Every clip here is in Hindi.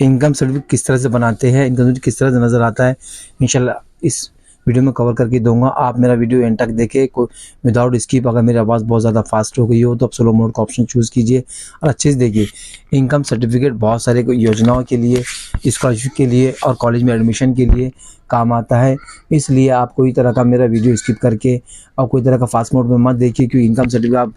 इनकम सर्टिफिकेट किस तरह से बनाते हैं, इनकम सर्टिफिकेट किस तरह से नज़र आता है, इंशाल्लाह इस वीडियो में कवर करके दूंगा। आप मेरा वीडियो एंड तक देखें, कोई विदाउट स्किप। अगर मेरी आवाज़ बहुत ज़्यादा फास्ट हो गई हो तो आप स्लो मोड का ऑप्शन चूज़ कीजिए और अच्छे से देखिए। इनकम सर्टिफिकेट बहुत सारे योजनाओं के लिए, स्कॉलरशिप के लिए और कॉलेज में एडमिशन के लिए काम आता है। इसलिए आप कोई तरह का मेरा वीडियो स्किप करके और कोई तरह का फास्ट मोड में मत देखिए, क्योंकि इनकम सर्टिफिकेट आप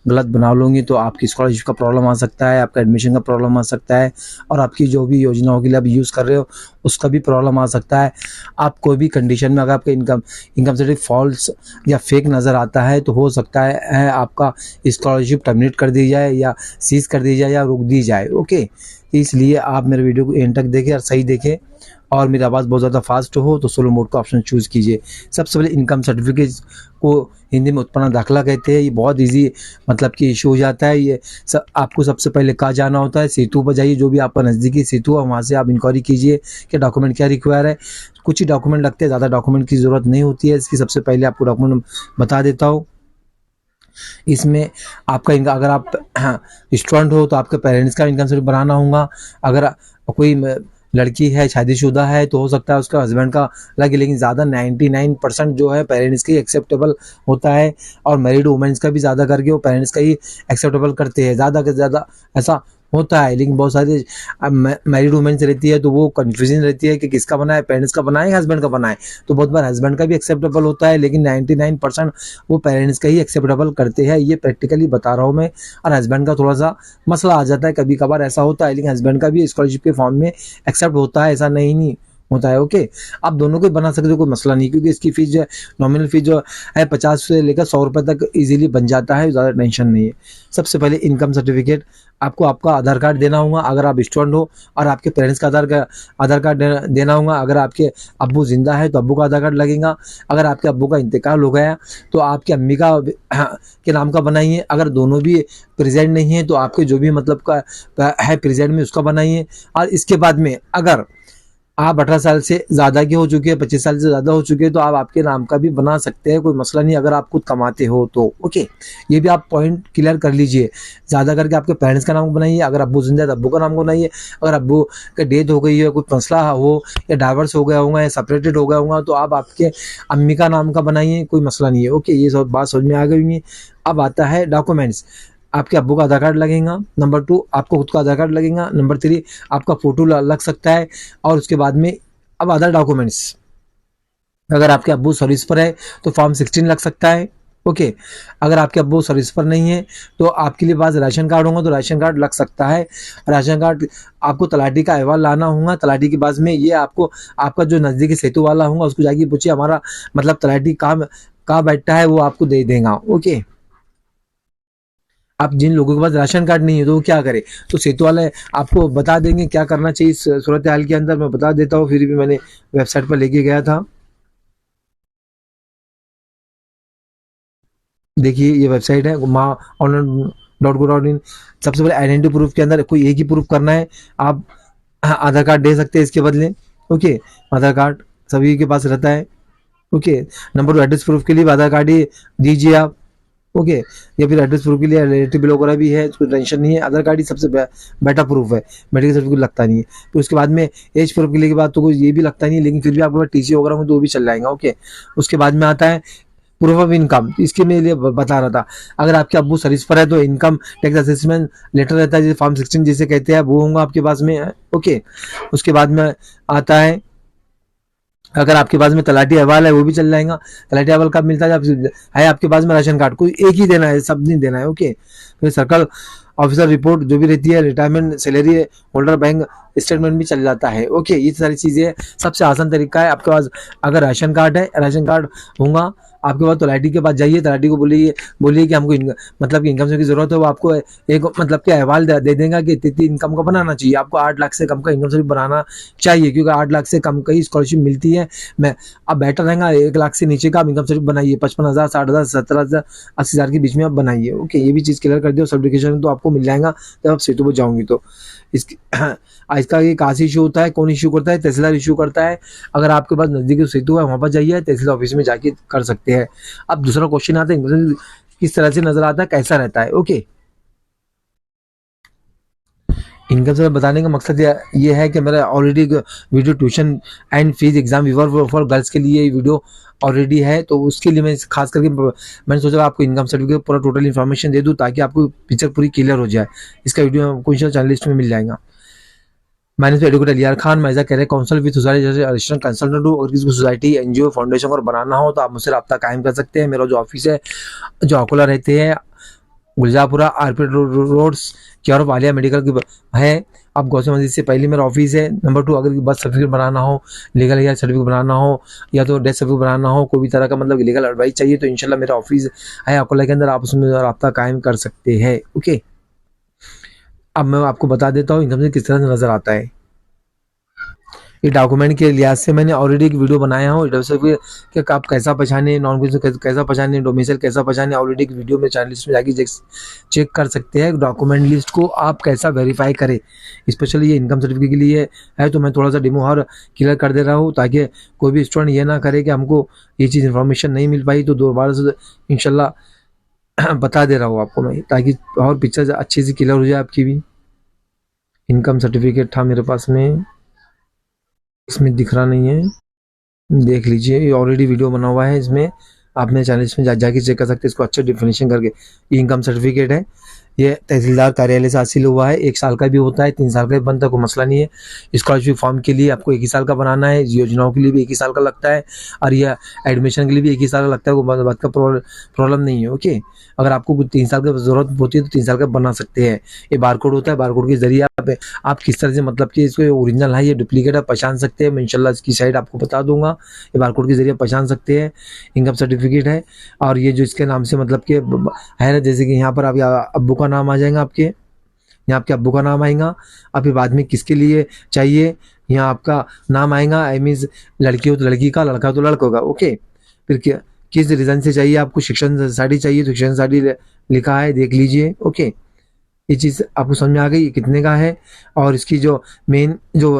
गलत बना लोगे तो आपकी स्कॉलरशिप का प्रॉब्लम आ सकता है, आपका एडमिशन का प्रॉब्लम आ सकता है और आपकी जो भी योजनाओं के लिए आप यूज़ कर रहे हो उसका भी प्रॉब्लम आ सकता है। आप कोई भी कंडीशन में अगर आपका इनकम सर्टिफिकेट फॉल्स या फेक नज़र आता है तो हो सकता है आपका स्कॉलरशिप टर्मिनेट कर दी जाए या सीज कर दी जाए या रोक दी जाए। ओके, इसलिए आप मेरे वीडियो को एंड तक देखें और सही देखें। और मेरी आवाज़ बहुत ज़्यादा फास्ट हो तो स्लो मोड का ऑप्शन चूज़ कीजिए। सबसे पहले इनकम सर्टिफिकेट को हिंदी में उत्पन्न दाखिला कहते हैं। ये बहुत इजी मतलब कि इशू हो जाता है। ये आपको सबसे पहले कहाँ जाना होता है, सेतु पर जाइए, जो भी आपका नज़दीकी सेतु है वहाँ से आप इंक्वायरी कीजिए कि डॉक्यूमेंट क्या रिक्वायर है। कुछ ही डॉक्यूमेंट लगते हैं, ज़्यादा डॉक्यूमेंट की ज़रूरत नहीं होती है। इसकी सबसे पहले आपको डॉक्यूमेंट बता देता हूँ। इसमें आपका अगर आप स्टूडेंट हो तो आपके पेरेंट्स का इनकम सर्टिफिकेट बनाना होगा। अगर कोई लड़की है, शादीशुदा है, तो हो सकता है उसका हस्बैंड का लगे, लेकिन ज़्यादा 99% जो है पेरेंट्स का ही एक्सेप्टेबल होता है। और मैरिड वुमेन्स का भी ज़्यादा करके वो पेरेंट्स का ही एक्सेप्टेबल करते हैं, ज़्यादा से ज़्यादा ऐसा होता है। लेकिन बहुत सारी मैरिड वुमेन्स रहती है तो वो कन्फ्यूजन रहती है कि किसका बना है, पेरेंट्स का बना है या हस्बैंड का बना है। तो बहुत बार हस्बैंड का भी एक्सेप्टेबल होता है, लेकिन 99% वो पेरेंट्स का ही एक्सेप्टेबल करते हैं। ये प्रैक्टिकली बता रहा हूँ मैं। और हस्बैंड का थोड़ा सा मसला आ जाता है, कभी कभार ऐसा होता है, लेकिन हस्बैंड का भी स्कॉलरशिप के फॉर्म में एक्सेप्ट होता है, ऐसा नहीं होता है। ओके, आप दोनों को बना सकते हो, कोई मसला नहीं, क्योंकि इसकी फीस जो है, नॉमिनल फीस जो है 50 से लेकर 100 रुपये तक इजीली बन जाता है, ज़्यादा टेंशन नहीं है। सबसे पहले इनकम सर्टिफिकेट आपको आपका आधार कार्ड देना होगा अगर आप स्टूडेंट हो, और आपके पेरेंट्स का आधार कार्ड देना होगा। अगर आपके अब्बू जिंदा है तो अब्बू का आधार कार्ड लगेगा। अगर आपके अब्बू का इंतकाल हो गया तो आपकी अम्मी का के नाम का बनाइए। अगर दोनों भी प्रेजेंट नहीं है तो आपके जो भी मतलब का है प्रेजेंट में उसका बनाइए। और इसके बाद में अगर आप 18 साल से ज़्यादा के हो चुके हैं, 25 साल से ज़्यादा हो चुके हैं, तो आप आपके नाम का भी बना सकते हैं, कोई मसला नहीं, अगर आप खुद कमाते हो तो। ओके, ये भी आप पॉइंट क्लियर कर लीजिए। ज़्यादा करके आपके पेरेंट्स का नाम बनाइए। अगर अब्बू जिंदा है तो अब्बू का नाम बनाइए। अगर अब्बू का डेथ हो गई है, कुछ मसला हो या डाइवर्स हो गया होगा या सेपरेटेड हो गया होगा तो आप आपके अम्मी का नाम का बनाइए, कोई मसला नहीं है। ओके, ये सब बात समझ में आ गई है। अब आता है डॉक्यूमेंट्स। आपके अब्बू का आधार कार्ड लगेगा। नंबर 2 आपको खुद का आधार कार्ड लगेगा। नंबर 3 आपका फोटो लग सकता है। और उसके बाद में अब अदर डॉक्यूमेंट्स, अगर आपके अब्बू सर्विस पर है तो फॉर्म 16 लग सकता है। ओके, अगर आपके अब्बू सर्विस पर नहीं है तो आपके लिए पास राशन कार्ड होगा तो राशन कार्ड लग सकता है। राशन कार्ड आपको तलाटी का अहवाल लाना होगा। तलाटी के पास में ये आपको आपका जो नज़दीकी सेतु वाला होगा उसको जाके पूछिए हमारा मतलब तलाटी कहाँ बैठता है, वो आपको दे देगा। ओके, आप जिन लोगों के पास राशन कार्ड नहीं है तो वो क्या करे, तो सेतु वाले आपको बता देंगे क्या करना चाहिए इस सूरत हाल के अंदर। मैं बता देता हूँ, फिर भी मैंने वेबसाइट पर लेके गया था। देखिए ये वेबसाइट है माँ online.go.in। सबसे पहले आइडेंटिटी प्रूफ के अंदर कोई एक ही प्रूफ करना है। आप आधार कार्ड दे सकते हैं इसके बदले। ओके, आधार कार्ड सभी के पास रहता है। ओके, नंबर 2 एड्रेस प्रूफ के लिए आधार कार्ड ही दीजिए आप। ओके, या फिर एड्रेस प्रूफ के लिए रिलेटिव बिल वगैरह भी है, कोई टेंशन नहीं है। आधार कार्ड ही सबसे बेटर प्रूफ है, मेडिकल सर्टिफिकेट लगता नहीं है। तो उसके बाद में एज प्रूफ के लिए के बाद तो कोई ये भी लगता नहीं है, लेकिन फिर भी आपके पास टीसी वगैरह हो तो वो भी चल जाएगा। ओके, उसके बाद में आता है प्रूफ ऑफ इनकम। इसके मैं लिए बता रहा था, अगर आपके अब्बू सर्विस पर है तो इनकम टैक्स असेसमेंट लेटर रहता है, जैसे फॉर्म 16 जिसे कहते हैं, वो होगा आपके पास में। ओके, उसके बाद में आता है अगर आपके पास में तलाटी अहवाल है वो भी चल जाएगा। तलाटी अहवाल कब मिलता है, जब है आपके पास में राशन कार्ड, कोई एक ही देना है, सब नहीं देना है। ओके, फिर सर्कल ऑफिसर रिपोर्ट जो भी रहती है, retirement salary holder bank statement भी चल जाता है। ओके, ये सारी चीज़ें सबसे आसान तरीका है। आपके पास अगर राशन कार्ड है, राशन कार्ड होगा आपके पास, तो तलाटी के पास जाइए, तलाटी को बोलिए कि हमको मतलब कि इनकम से की जरूरत है। वो आपको एक मतलब के अहवाल दे देगा कि इतनी इनकम का बनाना चाहिए। आपको 8 लाख से कम का इनकम सर्टिफिकेट बनाना चाहिए, क्योंकि 8 लाख से कम का ही स्कॉलरशिप मिलती है। मैं अब बेटर रहेगा 1 लाख से नीचे का आप इनकम सर्टिफिकेट बनाइए। 55,000, 60,000, 70,000, 80,000 के बीच में आप बनाइए। ओके, ये भी चीज़ क्लियर कर दिया। सर्टिफिकेशन तो आपको मिल जाएगा जब आप सेतु पर जाओगे तो। इसका ये कहाँ से इशू होता है, कौन इशू करता है, तहसीलदार इशू करता है। अगर आपके पास नजदीकी सेतु है वहाँ पर जाइए, तहसीलदार ऑफिस में जाके कर सकते हैं। अब दूसरा क्वेश्चन आता है किस तरह से नजर आता है, कैसा रहता है। ओके, इनकम से बताने का मकसद ये है कि मेरा already video tuition and fees exam waiver for girls के लिए वीडियो ऑलरेडी है, तो उसके लिए मैं खास करके मैंने सोचा आपको इनकम सर्टिफिकेट पूरा टोटल इन्फॉर्मेशन दे दूं ताकि आपको पिक्चर पूरी क्लियर हो जाए। इसका वीडियो आपको चैनल लिस्ट में मिल जाएगा। मैंने तो एडवोकेट अलियार खान, मैं as a career counsellor with society जैसे असिस्टेंट कंसल्टेंट हूँ। और किसी को सोसाइटी, एनजीओ, फाउंडेशन और बनाना हो तो आप मुझसे रब्ता कायम कर सकते हैं। मेरा जो ऑफिस है जो अकोला रहते हैं, Gulzapura RP roads care of Alia medical की है। आप गौसे मस्जिद से पहले मेरा ऑफिस है। नंबर 2, अगर बर्थ सर्टिफिकेट बनाना हो, लीगल हेयर सर्टिफिकेट बनाना हो, या तो डेथ सर्टिफिकेट बनाना हो, कोई भी तरह का मतलब लीगल एडवाइस चाहिए तो इंशाल्लाह मेरा ऑफिस है अकोला के अंदर, आप उसमें रब्ता कायम कर सकते हैं। ओके, अब मैं आपको बता देता हूँ इनकम से किस तरह से नजर आता है। ये डॉक्यूमेंट के लिहाज से मैंने ऑलरेडी एक वीडियो बनाया हूँ कि आप कैसा पहचाने, नॉन बिजनेस कैसा पहचाने, डोमिसाइल कैसा पहचाने, ऑलरेडी एक वीडियो में चैनल लिस्ट में जाके चेक कर सकते हैं। डॉक्यूमेंट लिस्ट को आप कैसा वेरीफाई करें, स्पेशली ये इनकम सर्टिफिकेट के लिए है। तो मैं थोड़ा सा डेमो और क्लियर कर दे रहा हूँ ताकि कोई भी स्टूडेंट ये ना करे कि हमको ये चीज़ इन्फॉर्मेशन नहीं मिल पाई, तो दोबारा से इंशाल्लाह बता दे रहा हूँ आपको मैं, ताकि और पिक्चर अच्छी सी क्लियर हो जाए आपकी भी। इनकम सर्टिफिकेट था मेरे पास में, इसमें दिख रहा नहीं है, देख लीजिए। ये ऑलरेडी वीडियो बना हुआ है, इसमें आप मेरे चैनल में जाके चेक कर सकते हैं इसको अच्छे डिफिनेशन करके। ये इनकम सर्टिफिकेट है, ये तहसीलदार कार्यालय से हासिल हुआ है। 1 साल का भी होता है, 3 साल का भी बनता है, कोई मसला नहीं है। स्कॉलरशिप फॉर्म के लिए आपको 1 ही साल का बनाना है, योजनाओं के लिए भी 1 ही साल का लगता है, और यह एडमिशन के लिए भी 1 ही साल का लगता है, कोई बात का प्रॉब्लम नहीं है। ओके, अगर आपको 3 साल की जरूरत होती है तो 3 साल का बना सकते हैं। ये बारकोड होता है, बारकोड के जरिए आप किस तरह से मतलब कि इसको ओरिजिनल है या डुप्लीकेट है पहचान सकते हैं। मैं इंशाल्लाह इसकी साइड आपको बता दूंगा, ये बारकोड के जरिए पहचान सकते हैं। इनकम सर्टिफिकेट है, और ये जो इसके नाम से मतलब कि है ना, जैसे कि यहाँ पर आप अब्बू का नाम आ जाएगा, आपके यहाँ आपके अब्बू का नाम आएगा। आपके बाद में किसके लिए चाहिए, यहाँ आपका नाम आएगा। आई मीन्स लड़की हो तो लड़की का, लड़का हो तो लड़का होगा। ओके, फिर किस रीज़न से चाहिए आपको, शिक्षण सोसाइटी चाहिए तो शिक्षण सोसाइटी लिखा है, देख लीजिए। ओके, ये चीज़ आपको समझ में आ गई, कितने का है। और इसकी जो मेन जो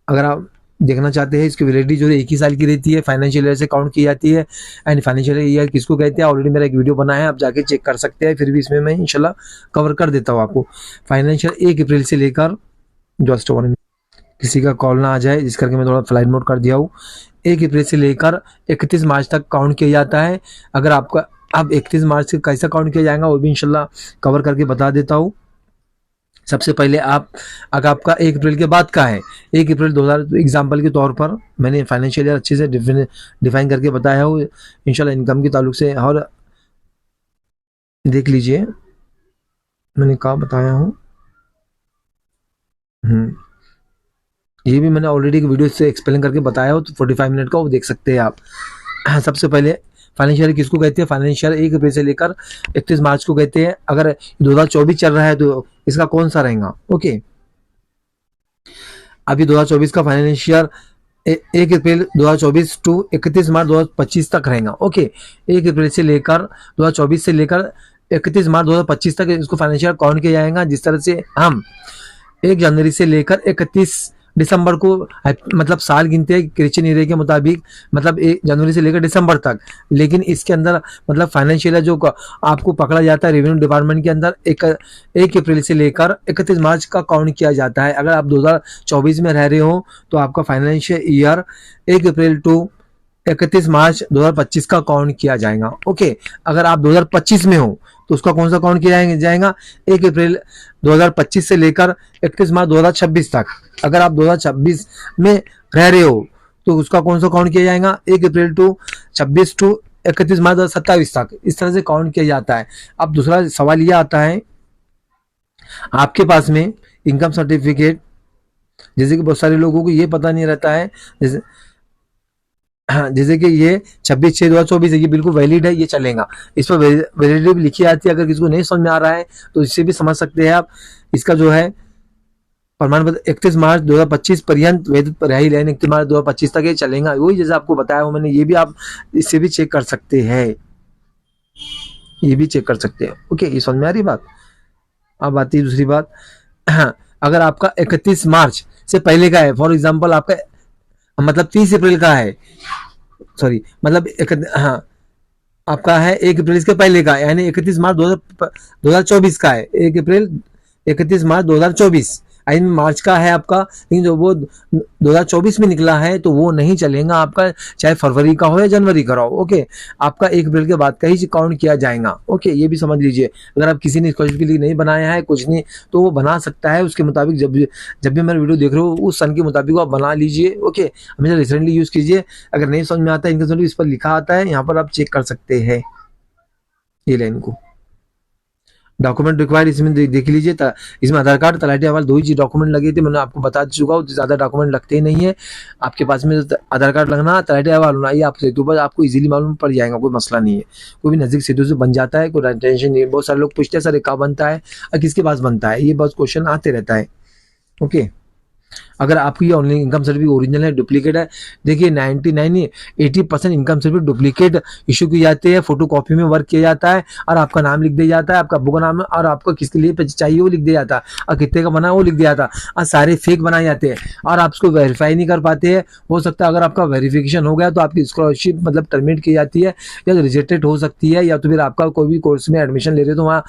अगर आप देखना चाहते हैं, इसकी वैलिडिटी जो 1 ही साल की रहती है, फाइनेंशियल ईयर से काउंट की जाती है। एंड फाइनेंशियल ईयर किसको कहते हैं, ऑलरेडी मेरा एक वीडियो बना है, आप जाके चेक कर सकते हैं। फिर भी इसमें मैं इंशाल्लाह कवर कर देता हूँ आपको। फाइनेंशियल 1 अप्रैल से लेकर, जस्ट 1 मिनट, किसी का कॉल ना आ जाए जिस करके मैं थोड़ा फ्लाइट मोड कर दिया हूँ। 1 अप्रैल से लेकर 31 मार्च तक काउंट किया जाता है। अगर आपका अब 31 मार्च से कैसा काउंट किया जाएगा वो भी इंशाल्लाह कवर करके बता देता हूँ। सबसे पहले आप, अगर आपका 1 अप्रैल के बाद का है, 1 अप्रैल 2000 एग्जाम्पल के तौर पर मैंने फाइनेंशियल ईयर अच्छे से डिफाइन करके बताया हूँ इंशाल्लाह इनकम के ताल्लुक से। और देख लीजिए मैंने कहा बताया हूँ, ये भी मैंने ऑलरेडी एक वीडियो से एक्सप्लेन करके बताया हो, तो 45 मिनट का वो देख सकते हैं आप। सबसे पहले फाइनेंशियल किसको कहते हैं, फाइनेंशियल 1 अप्रैल से लेकर 31 मार्च को कहते हैं। अगर 2024 चल रहा है तो इसका कौन सा रहेगा। ओके, अभी 2024 का फाइनेंशियल 1 अप्रैल 2024 टू 31 मार्च 2025 तक रहेगा। ओके, 1 अप्रैल से लेकर 2024 से लेकर 31 मार्च 2025 तक इसको फाइनेंशियल काउंट किया जाएगा। जिस तरह से हम 1 जनवरी से लेकर 31 दिसंबर को मतलब साल गिनते हैं क्रिश्चियन ईयर के मुताबिक, मतलब 1 जनवरी से लेकर दिसंबर तक। लेकिन इसके अंदर मतलब फाइनेंशियल जो आपको पकड़ा जाता है रेवेन्यू डिपार्टमेंट के अंदर 1 अप्रैल से लेकर 31 मार्च का काउंट किया जाता है। अगर आप 2024 में रह रहे हो तो आपका फाइनेंशियल ईयर 1 अप्रैल टू 31 मार्च 2025 का काउंट किया जाएगा। ओके, अगर आप 2025 में हो तो उसका कौन सा काउंट किया जाएगा, 1 अप्रैल 2025 से लेकर 31 मार्च 2026 तक। अगर आप 2026 में रह रहे हो तो उसका कौन सा काउंट किया जाएगा, 1 अप्रैल टू 26 टू 31 मार्च 2027 तक। इस तरह से काउंट किया जाता है। अब दूसरा सवाल यह आता है, आपके पास में इनकम सर्टिफिकेट, जैसे कि बहुत सारे लोगों को ये पता नहीं रहता है, जैसे कि ये 26/6/2024 है, ये बिल्कुल वैलिड है, ये चलेगा। इस पर वैलिडिटी भी लिखी आती है। अगर किसी को नहीं समझ में आ रहा है तो इससे भी समझ सकते हैं आप। इसका जो है प्रमाण पत्र 31 मार्च 2025 पर्यंत वैध रही रहेंगे, 31 मार्च 2025 तक ये चलेगा। वही जैसे आपको बताया हूँ मैंने, ये भी आप इससे भी चेक कर सकते हैं, ये भी चेक कर सकते हैं। ओके, ये समझ में आ रही बात। अब आती है दूसरी बात, अगर आपका 31 मार्च से पहले का है, फॉर एग्जाम्पल आपका मतलब 30 अप्रैल का है, सॉरी मतलब आपका है 1 अप्रैल इसके पहले का, यानी 31 मार्च 2024 का है, 1 अप्रैल 31 मार्च 2024 आई मार्च का है आपका, लेकिन जो वो 2024 में निकला है तो वो नहीं चलेगा आपका, चाहे फरवरी का हो या जनवरी का हो। ओके, आपका 1 अप्रैल के बाद का ही काउंट किया जाएगा। ओके, ये भी समझ लीजिए। अगर आप किसी ने स्कॉलरशिप के लिए नहीं बनाया है कुछ नहीं, तो वो बना सकता है उसके मुताबिक। जब भी मेरा वीडियो देख रहे हो उस सन के मुताबिक आप बना लीजिए। ओके, हमेशा रिसेंटली यूज कीजिए। अगर नहीं समझ में आता है इनकम इस पर लिखा आता है, यहाँ पर आप चेक कर सकते हैं ये लाइन को। डॉक्यूमेंट रिक्वायर्ड इसमें देख लीजिए। इसमें आधार कार्ड, तलाटी अहवाल, 2 ही चीज डॉक्यूमेंट लगे थे, मैंने आपको बता चुका हूँ। ज्यादा डॉक्यूमेंट लगते ही नहीं है आपके पास में। आधार कार्ड लगना, तलाटी अहवाल होना, ये आपसे तो बस आपको इजीली मालूम पड़ जाएगा, कोई मसला नहीं है। कोई भी नजदीक सेतु से बन जाता है, कोई टेंशन नहीं है। बहुत सारे लोग पूछते हैं सर कहाँ बनता है और किसके पास बनता है, ये बहुत क्वेश्चन आते रहता है। ओके, अगर आपकी ये ऑनलाइन इनकम सर्टिफिकेट ओरिजिनल है, डुप्लीकेट है, देखिए 80% इनकम सर्टिफिकेट डुप्लीकेट इशू की जाती है, फोटो कॉपी में वर्क किया जाता है और आपका नाम लिख दिया जाता है, आपका अब्बू का नाम और आपको किसके लिए चाहिए वो लिख दिया जाता है और कितने का बना है वो लिख दिया जाता है। और सारे फेक बनाए जाते हैं और आप उसको वेरीफाई नहीं कर पाते हैं। हो सकता है अगर आपका वेरिफिकेशन हो गया तो आपकी स्कॉलरशिप मतलब टर्मिनेट की जाती है या रिजेक्टेड हो सकती है, या तो फिर आपका कोई भी कोर्स में एडमिशन ले रहे हो तो वहाँ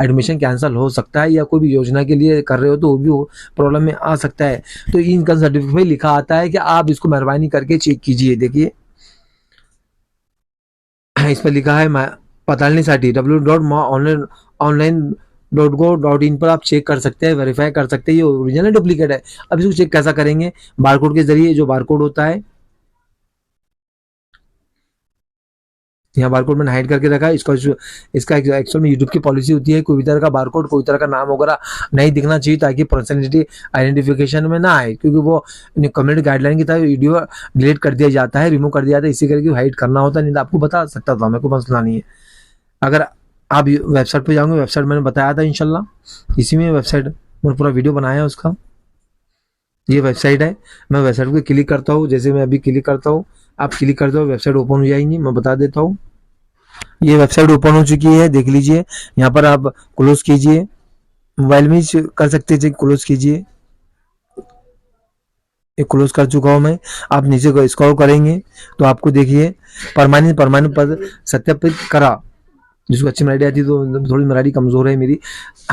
एडमिशन कैंसिल हो सकता है, या कोई भी योजना के लिए कर रहे हो तो वो भी प्रॉब्लम में आ सकता है। तो इनकम सर्टिफिकेट में लिखा आता है कि आप इसको मेहरबानी करके चेक कीजिए। देखिए इस पर लिखा है पतालनीसाठी www.online.go.in पर आप चेक कर सकते हैं, वेरीफाई कर सकते हैं ये ओरिजिनल है डुप्लीकेट है। अब इसको चेक कैसा करेंगे? बारकोड के जरिए। जो बारकोड होता है यहाँ बारकोड मैंने हाइड करके रखा है इसका एक्चुअल में यूट्यूब की पॉलिसी होती है कोई भी तरह का बारकोड, कोई तरह का नाम वगैरह नहीं दिखना चाहिए ताकि पर्सनैलिटी आइडेंटिफिकेशन में ना आए, क्योंकि वो कम्युनिटी गाइडलाइन की तरह वीडियो डिलीट कर दिया जाता है, रिमूव कर दिया जाता है, इसी करके हाइड करना होता है। नहीं तो आपको बता सकता था मैं, कोई मसला नहीं है। अगर आप वेबसाइट पर जाओगे, वेबसाइट मैंने बताया था इंशाल्लाह, इसी में वेबसाइट मैंने पूरा वीडियो बनाया है उसका। ये वेबसाइट है, मैं वेबसाइट पे क्लिक करता हूँ, जैसे मैं अभी क्लिक करता हूँ, आप क्लिक करते हो वेबसाइट ओपन हो जाएंगी। मैं बता देता हूँ, ये वेबसाइट ओपन हो चुकी है, देख लीजिए। यहाँ पर आप क्लोज कीजिए, मोबाइल में कर सकते हैं, क्लोज कीजिए। ये क्लोज कर चुका हूँ मैं। आप नीचे को स्क्रॉल करेंगे तो आपको देखिए परमानेंट पद सत्यापित करा, जिसको अच्छी मराठी आती है तो थोड़ी मराठी कमजोर है मेरी।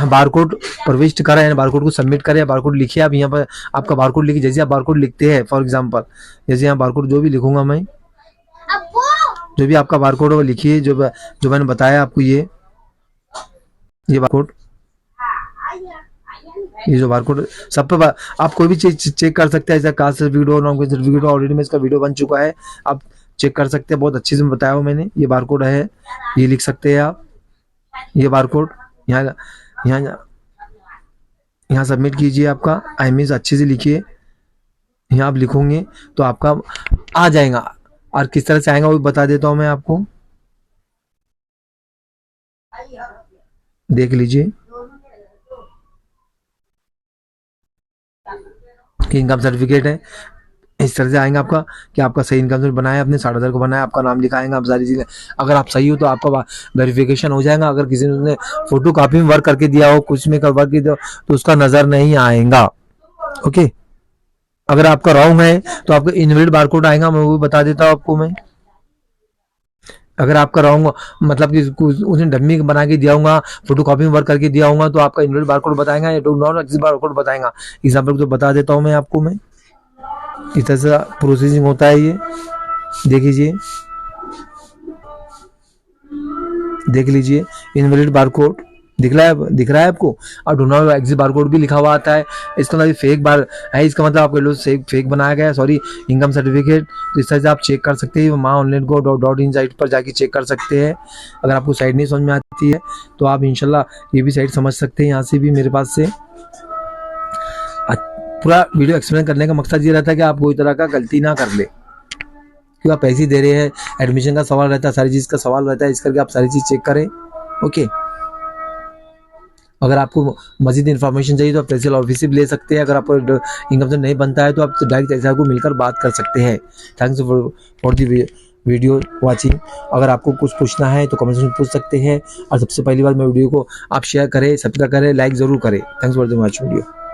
बारकोड प्रविष्ट करा है, बारकोड को सबमिट करें, बारकोड लिखिए। आप यहाँ पर आपका बारकोड लिखिए, जैसे आप बारकोड लिखते हैं, फॉर एग्जांपल जैसे यहाँ बारकोड जो भी लिखूंगा मैं, जो भी आपका बारकोड है वो लिखिए, जो मैंने बताया आपको। ये बारकोड, ये जो बारकोड सब पे आप कोई भी चीज चेक कर सकते हैं, जैसे कास्ट सर्टिफिकेट हो, नॉन कास्ट सर्टिफिकेट हो, ऑलरेडी में इसका वीडियो बन चुका है, आप चेक कर सकते हैं, बहुत अच्छे से बताया हूँ मैंने। ये बारकोड है, ये लिख सकते हैं आप। ये बारकोड यहाँ सबमिट कीजिए, आपका IMEI अच्छे से लिखिए। यहाँ आप लिखोगे तो आपका आ जाएगा, और किस तरह से आएगा वो बता देता हूँ मैं आपको, देख लीजिए। कि इनकम सर्टिफिकेट है, इस तरह से आएगा आपका कि आपका सही इनकम सर्टिफिकेट बनाया, आपने 60,000 को बनाया, आपका नाम लिखाएंगे, आप सारी चीजें। अगर आप सही हो तो आपका वेरिफिकेशन हो जाएगा। अगर किसी ने फोटो कॉपी में वर्क करके दिया हो, कुछ में वर्क किया हो, तो उसका नजर नहीं आएगा। ओके, अगर आपका रॉन्ग है तो आपका इनवैलिड बारकोड आएगा, मैं वो बता देता हूँ आपको मैं। अगर आपका रॉन्ग मतलब कि उसने डम्मी बना के दिया होगा, फोटो कॉपी में वर्क करके दिया होगा, तो आपका इनवैलिड बारकोड बताएगा या नॉन एक्सिस्ट बारकोड बताएगा। एग्जाम्पल तो बता देता हूँ मैं आपको मैं, इस तरह से प्रोसेसिंग होता है। ये देख लीजिए इनवैलिड बारकोड दिख रहा है आपको, और डू नॉट एक्सिस्ट बारकोड भी लिखा हुआ आता है। इसका मतलब फेक बार है, इसका मतलब आपके लोग फेक बनाया गया है, सॉरी, इनकम सर्टिफिकेट। तो इस तरह से आप चेक कर सकते हैं, maonline.go.in साइट पर जाके चेक कर सकते हैं। अगर आपको साइट नहीं समझ में आती है तो आप इंशाल्लाह ये भी साइट समझ सकते हैं, यहाँ से भी मेरे पास से। पूरा वीडियो एक्सप्लेन करने का मकसद ये रहता है कि आप कोई तरह का गलती ना कर ले, क्योंकि आप पैसे दे रहे हैं, एडमिशन का सवाल रहता है, सारी चीज़ का सवाल रहता है, इस करके आप सारी चीज़ चेक करें। ओके, अगर आपको मजीद इन्फॉर्मेशन चाहिए तो आप तहसील ऑफिस से भी ले सकते हैं। अगर आपको इनकम से नहीं बनता है तो आप डायरेक्ट तहसील को मिलकर बात कर सकते हैं। Thanks for the video watching. अगर आपको कुछ पूछना है तो कमेंट में पूछ सकते हैं, और सबसे पहली बार मैं वीडियो को आप शेयर करें, सब्सक्राइब करें, लाइक ज़रूर करें। Thanks for the watch video.